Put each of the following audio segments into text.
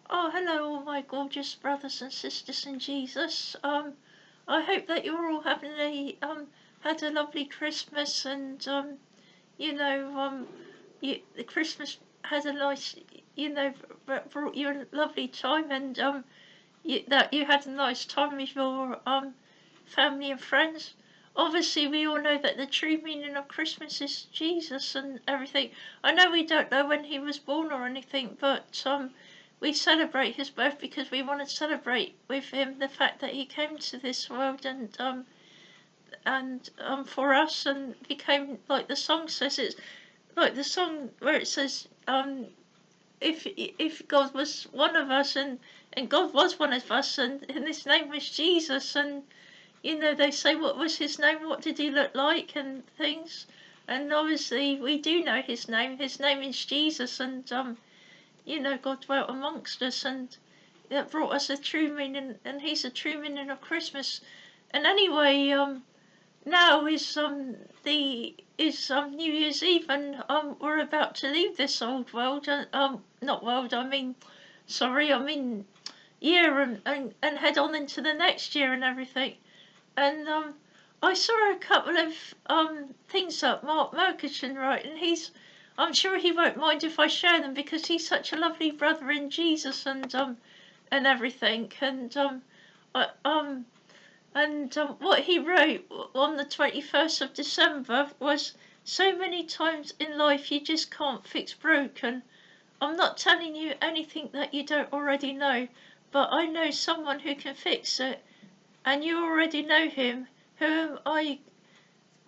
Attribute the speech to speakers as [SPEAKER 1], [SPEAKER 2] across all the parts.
[SPEAKER 1] Oh, hello, all my gorgeous brothers and sisters in Jesus. I hope that you're all having had a lovely Christmas and you know the Christmas had a nice brought you a lovely time and that you had a nice time with your family and friends. Obviously, we all know that the true meaning of Christmas is Jesus and everything. I know we don't know when he was born or anything, but we celebrate his birth because we want to celebrate with him the fact that he came to this world and for us and became like the song says. It's like the song where it says if God was one of us and God was one of us and his name was Jesus and they say what was his name, what did he look like and things, and obviously we do know his name. His name is Jesus, and God dwelt amongst us, and that brought us a true meaning, and he's a true meaning of Christmas. And anyway, now is New Year's Eve, and we're about to leave this old world, not world, I mean year, and head on into the next year and everything. And I saw a couple of things that Mark Murkison wrote, and I'm sure he won't mind if I share them because he's such a lovely brother in Jesus and everything. I, what he wrote on the 21st of December was, so many times in life you just can't fix broken. I'm not telling you anything that you don't already know, but I know someone who can fix it, and you already know him. Whom I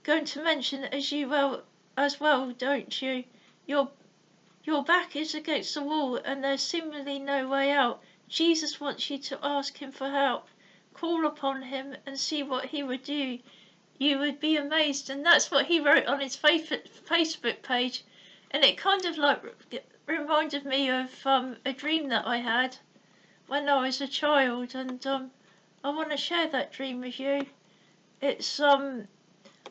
[SPEAKER 1] going to mention as well, don't you? Your your back is against the wall and there's seemingly no way out. Jesus wants you to ask him for help. Call upon him and see what he would do. You would be amazed. And that's what he wrote on his Facebook page. And it kind of like reminded me of a dream that I had when I was a child. And I want to share that dream with you. It's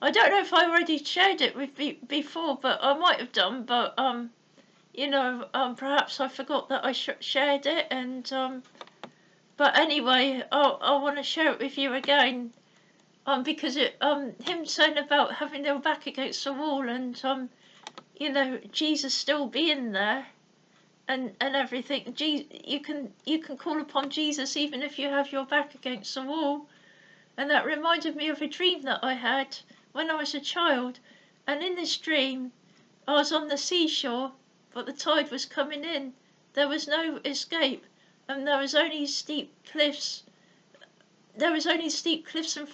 [SPEAKER 1] I don't know if I already shared it with before, but I might have done. But perhaps I forgot that I shared it, and but anyway, I want to share it with you again, because him saying about having their back against the wall, and Jesus still being there, and everything. You can call upon Jesus even if you have your back against the wall, and that reminded me of a dream that I had when I was a child, and in this dream, I was on the seashore, but the tide was coming in. There was no escape, and there was only steep cliffs. And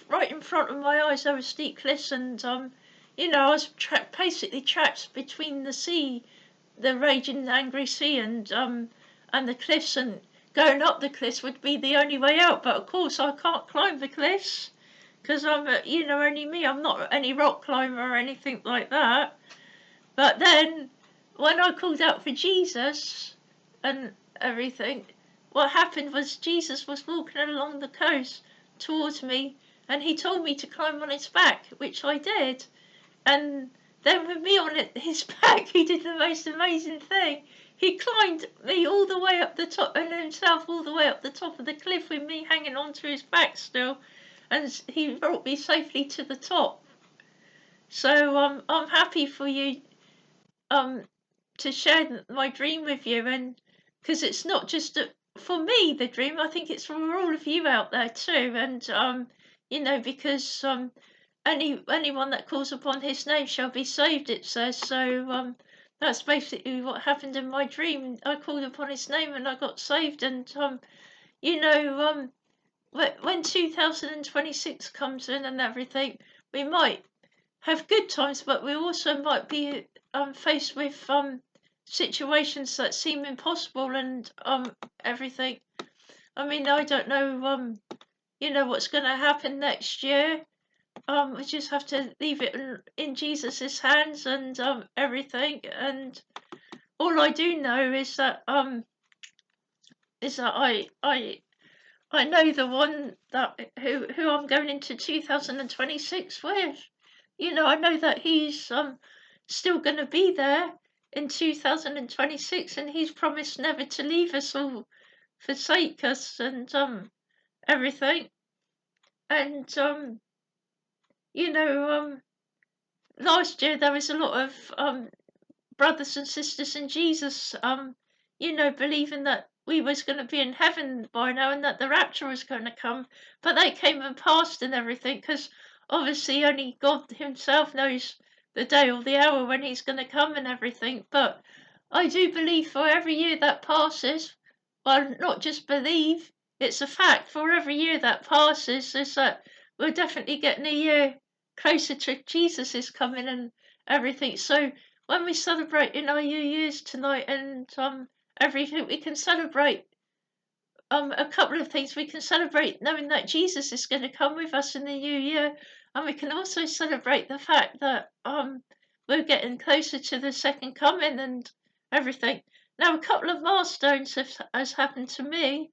[SPEAKER 1] right in front of my eyes. There were steep cliffs, and I was basically trapped between the sea, the raging angry sea, and the cliffs, and going up the cliffs would be the only way out. But of course, I can't climb the cliffs because I'm, only me. I'm not any rock climber or anything like that. But then, when I called out for Jesus and everything, what happened was Jesus was walking along the coast towards me, and he told me to climb on his back, which I did. And then with me on his back, he did the most amazing thing. He climbed me all the way up the top, and himself all the way up the top of the cliff with me hanging onto his back still, and he brought me safely to the top. So I'm happy for you to share my dream with you, and because it's not just for me the dream, I think it's for all of you out there too, and because anyone that calls upon his name shall be saved, it says. So that's basically what happened in my dream. I called upon his name and I got saved, and you know um when 2026 comes in and everything, we might have good times, but we also might be faced with situations that seem impossible and everything. I mean, I don't know what's going to happen next year. We just have to leave it in Jesus's hands and everything. And all I do know is that I know the one that who I'm going into 2026 with. I know that he's still going to be there in 2026, and he's promised never to leave us all forsake us and everything. And you know, last year there was a lot of brothers and sisters in Jesus, believing that we was going to be in heaven by now and that the rapture was going to come, but they came and passed and everything because obviously only God Himself knows the day or the hour when He's going to come and everything. But I do believe for every year that passes, well, not just believe, it's a fact. For every year that passes, is that we're definitely getting a year closer to Jesus is coming and everything. So when we celebrate in our New Year's tonight and everything, we can celebrate a couple of things. We can celebrate knowing that Jesus is going to come with us in the new year, and we can also celebrate the fact that we're getting closer to the second coming and everything. Now, a couple of milestones has happened to me.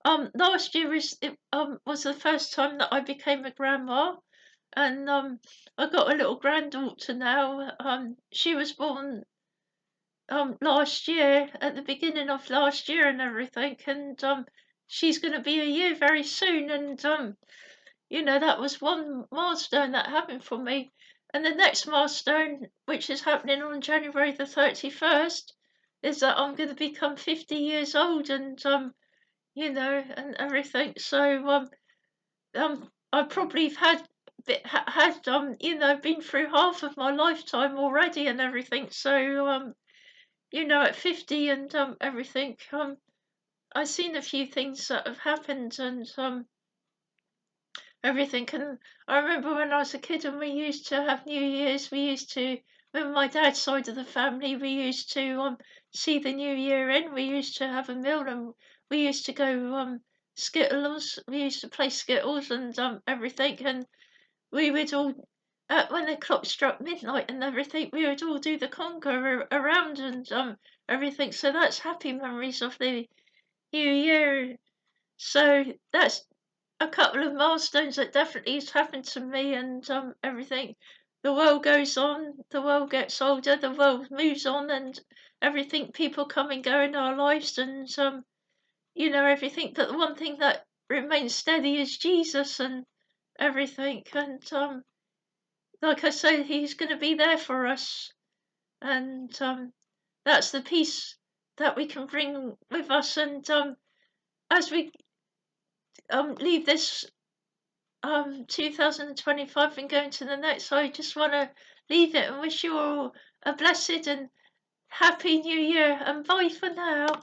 [SPEAKER 1] Last year was the first time that I became a grandma, and I got a little granddaughter now. She was born last year at the beginning of last year and everything, and she's going to be a year very soon, and that was one milestone that happened for me. And the next milestone, which is happening on January the 31st, is that I'm going to become 50 years old, and and everything. So I probably have been through half of my lifetime already and everything. So at 50 and everything, I've seen a few things that have happened and everything. And I remember when I was a kid and we used to have New Year's, with my dad's side of the family, we used to see the New Year in. We used to have a meal and we used to go Skittles. We used to play Skittles and everything. And we would all, when the clock struck midnight and everything, we would all do the conga around and everything. So that's happy memories of the New Year. So that's a couple of milestones that definitely has happened to me and everything. The world goes on, the world gets older, the world moves on, and everything. People come and go in our lives, and everything. But the one thing that remains steady is Jesus and everything. And like I say, He's going to be there for us, and that's the peace that we can bring with us. And as we leave this 2025 and go into the next, I just want to leave it and wish you all a blessed and happy new year, and bye for now.